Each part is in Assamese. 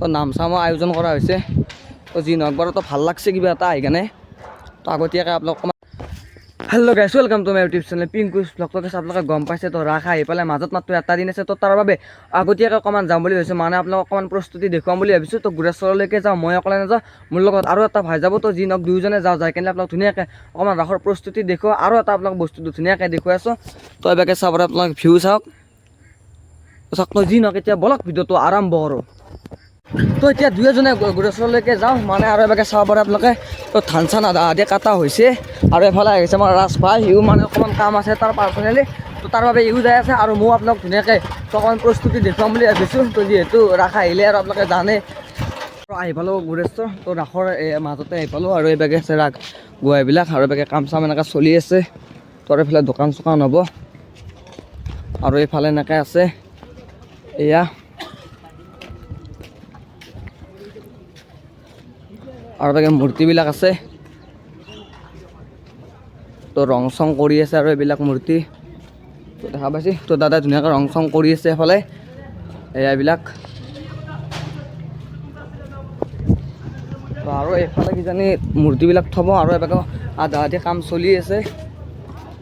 তো নামচামৰ আয়োজন কৰা হৈছে। তো যি নহওক বাৰু তো ভাল লাগছে কিবা এটা আহি কেনে। তো আগতীয়াকৈ আপোনালোক hello' guys, welcome to my YouTube channel Pinku's vlog. তো আপোনালোকে গম পাইছে তো ৰাস আহি পেলাই মাজত মাত্ৰ এটা দিন আছে। তো তাৰ বাবে আগতীয়াকৈ অকণমান যাম বুলি ভাবিছোঁ, মানে আপোনালোকক অকণমান প্ৰস্তুতি দেখুৱাম বুলি ভাবিছোঁ। তো গুৰেশ্বৰলৈকে যাওঁ, মই অকলে নাযাওঁ, মোৰ লগত আৰু এটা ভাই যাব। তো যি নহওক দুয়োজনে যাওঁ, যাই কিনে আপোনালোক ধুনীয়াকৈ অকণমান ৰাসৰ প্ৰস্তুতি দেখুৱাওঁ, আৰু এটা আপোনালোক বস্তুটো ধুনীয়াকৈ দেখুৱাই আছোঁ। তো এবাৰকৈ চাব আপোনালোক ভিউ চাওক। তো যি নহওক এতিয়া বলক ভিডিঅ'টো আৰম্ভ কৰোঁ। তো এতিয়া দুয়োজনে গুৰেশ্বৰলৈকে যাওঁ, মানে আৰু এবাৰকৈ চাব পাৰে আপোনালোকে। তো ধান চান আধা আধি কাটা হৈছে, আৰু এফালে আহিছে আমাৰ ৰাজ ভাই, সিও মানে অকণমান কাম আছে তাৰ পাৰ্চনেলি। তো তাৰ বাবে ইও যাই আছে, আৰু ময়ো আপোনাক ধুনীয়াকৈ অকণমান প্ৰস্তুতি দেখুৱাম বুলি ভাবিছোঁ। তো যিহেতু ৰাস আহিলে আৰু আপোনালোকে জানে আহি পালোঁ গুৰেশ্বৰ। তো ৰাসৰ মাজতে আহি পালোঁ, আৰু এইভাগে আছে ৰাস গোৱাইবিলাক, আৰু এইভাগে কাম চাম এনেকৈ চলি আছে। তো আৰু এইফালে দোকান চোকান হ'ব, আৰু এইফালে এনেকৈ আছে এয়া। আৰু তাকে মূৰ্তিবিলাক আছে, তো ৰং চং কৰি আছে আৰু এইবিলাক মূৰ্তি তো দেখা পাইছে। তো দাদাই ধুনীয়াকৈ ৰং চং কৰি আছে এফালে এইবিলাক। তো আৰু এইফালে কিজানি মূৰ্তিবিলাক থ'ব, আৰু এবাৰ আধা আধি কাম চলি আছে।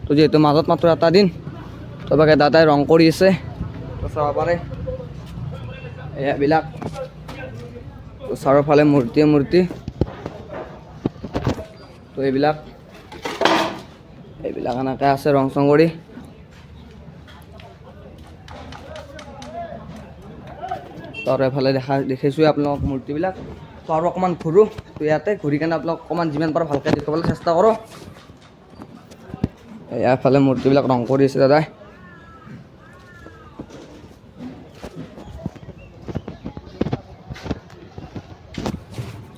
তো যিহেতু মাজত মাত্ৰ এটা দিন, তো এবাৰ দাদাই ৰং কৰি আছে, তো চাব পাৰে এইবিলাক। তো চাৰিওফালে মূৰ্তি তো এইবিলাক এনেকৈ আছে ৰং চং কৰি। তো আৰু এফালে দেখিছোঁ আপোনালোক মূৰ্তিবিলাক। তো আৰু অকণমান ঘূৰোঁ, তো ইয়াতে ঘূৰি কেনে আপোনালোক অকণমান যিমান পাৰোঁ ভালকৈ দেখুৱাবলৈ চেষ্টা কৰোঁ। এফালে মূৰ্তিবিলাক ৰং কৰি আছে দাদাই।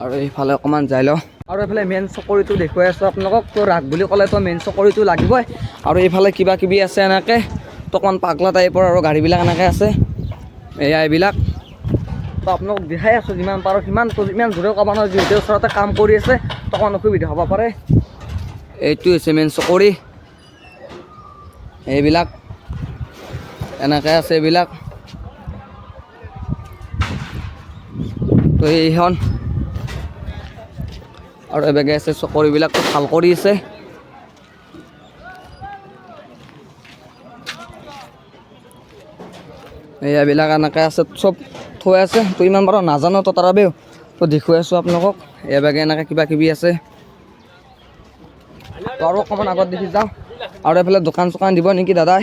আৰু এইফালে অকণমান যাই লওঁ, আৰু এইফালে মেইন চকৰিটো দেখুৱাই আছোঁ আপোনালোকক। তো ৰাস বুলি ক'লেতো মেইন চকৰিটো লাগিবই, আৰু এইফালে কিবা কিবি আছে এনেকৈ, তো অকণমান পাগলা টাইপৰ আৰু গাড়ীবিলাক এনেকৈ আছে এইবিলাক। তো আপোনালোকক দেখাই আছোঁ যিমান পাৰোঁ সিমান। তো ইমান দূৰেও ক'ব নোৱাৰোঁ, যিহেতু ওচৰতে কাম কৰি আছে, তো অকণমান অসুবিধা হ'ব পাৰে। এইটো হৈছে মেইন চকৰি, এইবিলাক এনেকৈ আছে এইবিলাক। তো এইখন আৰু এবেগে আছে চকৰিবিলাকতো ভাল কৰি আছে। এইবিলাক এনেকৈ আছে, চব থৈ আছে। তো ইমান বাৰু নাজানো, তো তাৰ বাবেও তো দেখুৱাই আছোঁ আপোনালোকক। এবেগে এনেকৈ কিবা কিবি আছে। তো আৰু অকণমান আগত দেখি যাওঁ, আৰু এইফালে দোকান চোকান দিব নেকি দাদাই।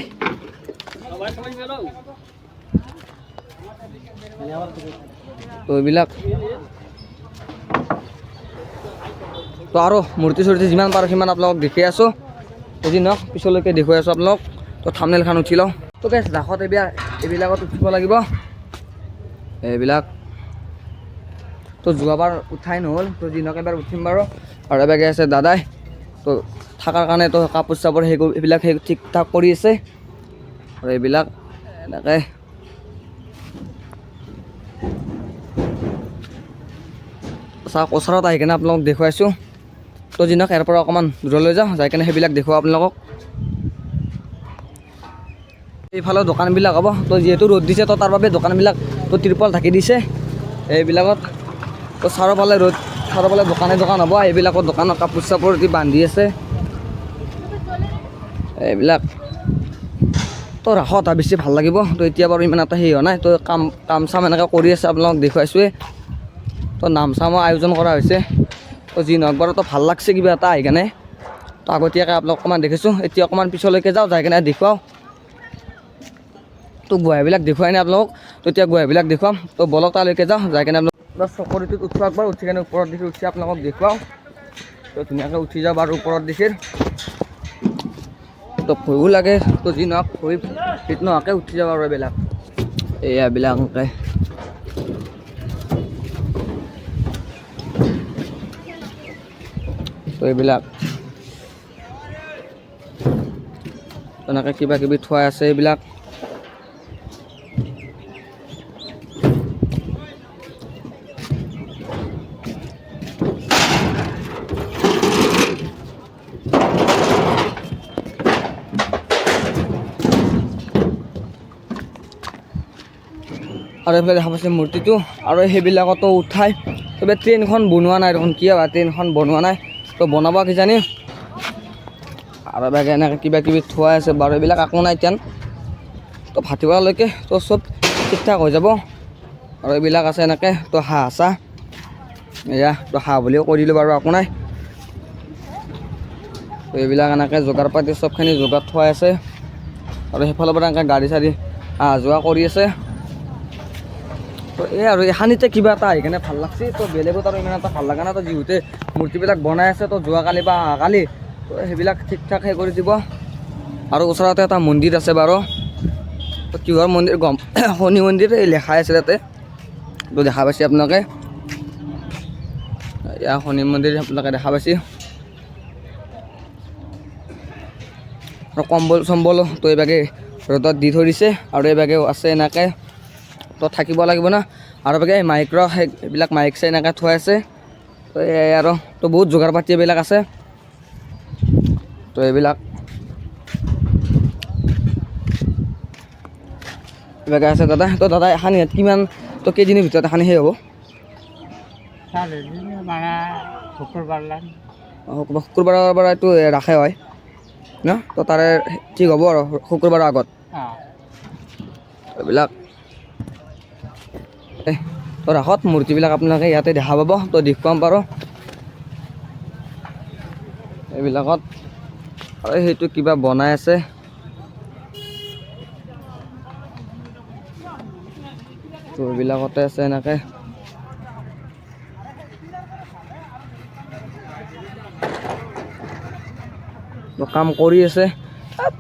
তো এইবিলাক, তো আৰু মূৰ্তি চূৰ্তি যিমান পাৰোঁ সিমান আপোনালোকক দেখুৱাই আছোঁ। যদি নহওক পিছলৈকে দেখুৱাই আছোঁ আপোনালোক। তো থাম্বনেইলখন উঠি লওঁ। তো গাইছ ৰাসত এইবিলাকত উঠিব লাগিব এইবিলাক। তো যোৱাবাৰ উঠাই নহ'ল, তো যি নহওক এবাৰ উঠিম বাৰু। আৰু এবাৰ আছে দাদাই, তো থকাৰ কাৰণে তো কাপোৰ চাপোৰ এইবিলাক ঠিক ঠাক কৰি আছে। আৰু এইবিলাক এনেকৈ চাওক, ওচৰত আহি কিনে আপোনালোকক দেখুৱাইছোঁ। তো যি নহওক ইয়াৰ পৰা অকণমান দূৰলৈ যাওঁ, যাই কিনে সেইবিলাক দেখুৱাওঁ আপোনালোকক। এইফালে দোকানবিলাক হ'ব, তো যিহেতু ৰ'দ দিছে, তো তাৰ বাবে দোকানবিলাক তো ত্ৰিপাল ঢাকি দিছে এইবিলাকত। তো চাৰিওফালে দোকানে দোকান হ'ব, এইবিলাকত দোকানত কাপোৰ চাপোৰ দি বান্ধি আছে এইবিলাক। তো ৰাসত বেছি ভাল লাগিব। তো এতিয়া বাৰু ইমান এটা হেৰি হোৱা নাই, তো কাম চাম এনেকৈ কৰি আছে আপোনালোকক দেখুৱাইছোঁৱে। তো নামচামৰ আয়োজন কৰা হৈছে। তো যি নহওক বাৰু তো ভাল লাগছে কিবা এটা আহি কেনে। তো আগতীয়াকৈ আপোনালোক অকণমান দেখিছোঁ, এতিয়া অকণমান পিছলৈকে যাওঁ, যাই কিনে দেখুৱাওঁ। তো গুৱাহাটীবিলাক দেখুৱাই নাই আপোনালোকক, তো এতিয়া গুৱাহাটীবিলাক দেখুৱাম। তো বলক তালৈকে যাওঁ, যাই কিনে আপোনালোক চকৰিটোত উঠোঁ একবাৰ, উঠি কিনে ওপৰত দেখি উঠি আপোনালোকক দেখুৱাওঁ। তো ধুনীয়াকৈ উঠি যাওঁ বাৰু ওপৰত দেখি। তো ভয়ো লাগে, তো যি নহওক ভয় ঠিক নোহোৱাকৈ উঠি যাওঁ আৰু এইবিলাক এনেকৈ। তো এইবিলাক এনেকৈ কিবা কিবি থোৱা আছে এইবিলাক। আৰু এইফালে দেখা পাইছে মূৰ্তিটো আৰু সেইবিলাকতো উঠাই তবে ট্ৰেইনখন বনোৱা নাই দেখোন কিয় বা ট্ৰেইনখন বনোৱা নাই তো বনাব কিজানি আৰু এবাগে এনেকৈ কিবা কিবি থোৱা আছে বাৰু এইবিলাক একো নাই এতিয়া তো ভাটিবেলালৈকে তো চব ঠিক ঠাক হৈ যাব আৰু এইবিলাক আছে এনেকৈ তো হাঁহ চাহ এয়া তো হাঁহ বুলিও কৈ দিলোঁ বাৰু একো নাই তো এইবিলাক এনেকৈ যোগাৰ পাতি চবখিনি যোগাৰ থোৱা আছে আৰু সেইফালৰ পৰা এনেকৈ গাড়ী চাড়ী অহা যোৱা কৰি আছে তো এই আৰু এখানিতে কিবা এটা আহি কেনে ভাল লাগছে তো বেলেগত আৰু ইমান এটা ভাল লগা নাই তো যিহেতু মূৰ্তিবিলাক বনাই আছে তো যোৱাকালি বা অহাকালি তো সেইবিলাক ঠিক ঠাক সেই কৰি দিব আৰু ওচৰতে এটা মন্দিৰ আছে বাৰু তো কিহৰ মন্দিৰ গম শনি মন্দিৰ এই লেখাই আছে তাতে তো দেখা পাইছে আপোনালোকে এয়া শনি মন্দিৰ আপোনালোকে দেখা পাইছে আৰু কম্বল চম্বলো তো এইভাগে ৰ'দত দি থৈ দিছে আৰু এইভাগেও আছে এনেকৈ তো থাকিব লাগিব না আৰু এইভাগে মাইকৰ সেইবিলাক মাইক চাই এনেকৈ থোৱা আছে তো এই আৰু তো বহুত যোগাৰ পাতি এইবিলাক আছে তো এইবিলাক এইভাগে আছে দাদা তো দাদা এখন ইয়াত কিমান তো কেইদিনৰ ভিতৰত এখন সেই হ'ব শুক্ৰবাৰৰ পৰা এইটো ৰাখে হয় ন তো তাৰে ঠিক হ'ব আৰু শুক্ৰবাৰৰ আগত এইবিলাক তো ৰাসত মূৰ্তিবিলাক আপোনালোকে ইয়াতে দেখা পাব তো দেখুৱাম পাৰোঁ এইবিলাকত আৰু সেইটো কিবা বনাই আছে তো এইবিলাকতে আছে এনেকৈ কাম কৰি আছে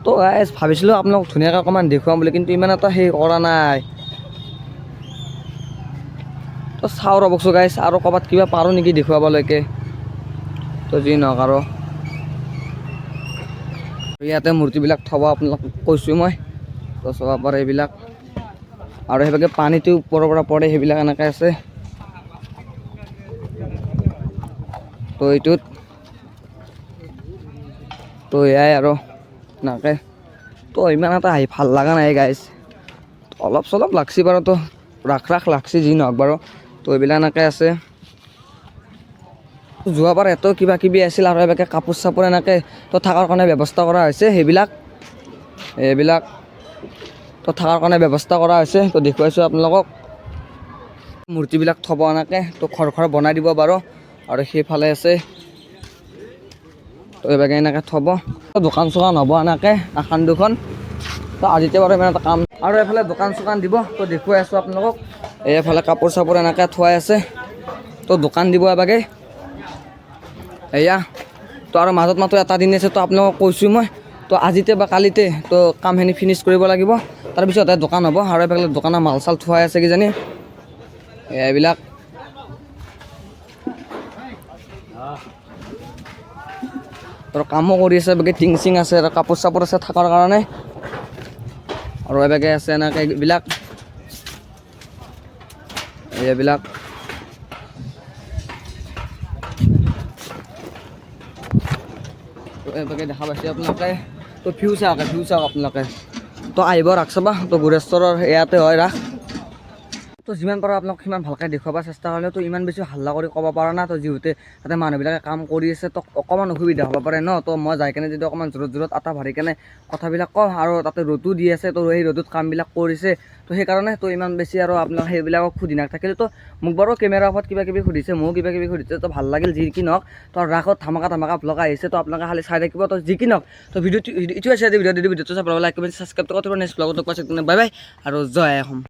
তো ভাবিছিলোঁ আপোনালোক ধুনীয়াকৈ অকণমান দেখুৱাম বুলি কিন্তু ইমান এটা সেই কৰা নাই তো চাওঁ ৰ'বচোন গাইছ আৰু ক'ৰবাত কিবা পাৰোঁ নেকি দেখুৱাবলৈকে তো যি নহওক আৰু ইয়াতে মূৰ্তিবিলাক থ'ব আপোনালোক কৈছোঁ মই তো চাব পাৰে এইবিলাক আৰু সেইভাগে পানীটো ওপৰৰ পৰা পৰে সেইবিলাক এনেকৈ আছে তো এইটোত তো এয়াই আৰু এনেকৈ তো ইমান এটা আহি ভাল লগা নাই গাইছ অলপ চলপ লাগছি বাৰু তো ৰাখ লাগছি যি নহওক বাৰু তো এইবিলাক এনেকৈ আছে যোৱাবাৰ এটো কিবা কিবি আছিল আৰু এইভাগে কাপোৰ চাপোৰ এনেকৈ তো থকাৰ কাৰণে ব্যৱস্থা কৰা হৈছে এইবিলাক তো থকাৰ কাৰণে ব্যৱস্থা কৰা হৈছে তো দেখুৱাইছোঁ আপোনালোকক মূৰ্তিবিলাক থ'ব এনেকৈ তো ঘৰ বনাই দিব বাৰু আৰু সেইফালে আছে তো এইভাগে এনেকৈ থ'ব দোকান চোকান হ'ব এনেকৈ এখন দুখন তো আজিতে বাৰু ইমান এটা কাম আৰু এইফালে দোকান চোকান দিব তো দেখুৱাই আছোঁ আপোনালোকক এইফালে কাপোৰ চাপোৰ এনেকৈ থোৱাই আছে তো দোকান দিব এভাগে এয়া তো আৰু মাজত মাত্ৰ এটা দিন আছে তো আপোনালোকক কৈছোঁ মই তো আজিতে বা কালিতে তো কামখিনি ফিনিছ কৰিব লাগিব তাৰপিছত দোকান হ'ব আৰু এইফালে দোকানৰ মাল চাল থোৱাই আছে কিজানি এইবিলাক আৰু কামো কৰি আছে এইভাগে টিং চিং আছে আৰু কাপোৰ চাপোৰ আছে থকাৰ কাৰণে আৰু এইভাগে আছে এনেকৈ এইবিলাক এইভাগে দেখা পাইছে আপোনালোকে তো ভিউ চাওক আপোনালোকে তো আহিব ৰাস চাবা তো গুৰেশ্বৰৰ ইয়াতে হয় ৰাস তো যিমান পাৰোঁ আপোনালোক সিমান ভালকৈ দেখুৱাব চেষ্টা কৰিলে তো ইমান বেছি হাল্লা কৰি ক'ব পৰা নাই তো যিহেতু তাতে মানুহবিলাকে কাম কৰি আছে তো অকণমান অসুবিধা হ'ব পাৰে ন তো মই যাই কেনে যদি অকণমান জোৰত আটা ভাৰি কেনে কথাবিলাক কওঁ আৰু তাতে ৰ'দো দি আছে তো সেই ৰ'দত কামবিলাক কৰিছে তো সেইকাৰণে তো ইমান বেছি আৰু আপোনাক সেইবিলাকক সুধি নাথাকিলে তো মোক বাৰু কেমেৰা ওপৰত কিবা কিবি সুধিছে ময়ো কিবা কিবি সুধিছে তো ভাল লাগিল যি কি নহওক তো ৰাসত ধামাকা ভ্লগ আহিছে তো আপোনালোকে খালি চাই থাকিব তো যি কি নহওক তো ভিডিঅ'টো আছে ভিডিঅ'টো চাই লাইক কৰিব ছাবস্ক্ৰাইব কৰিব নেক্সট ভ্লগত পাইছে বাই বাই আৰু জয় অসম।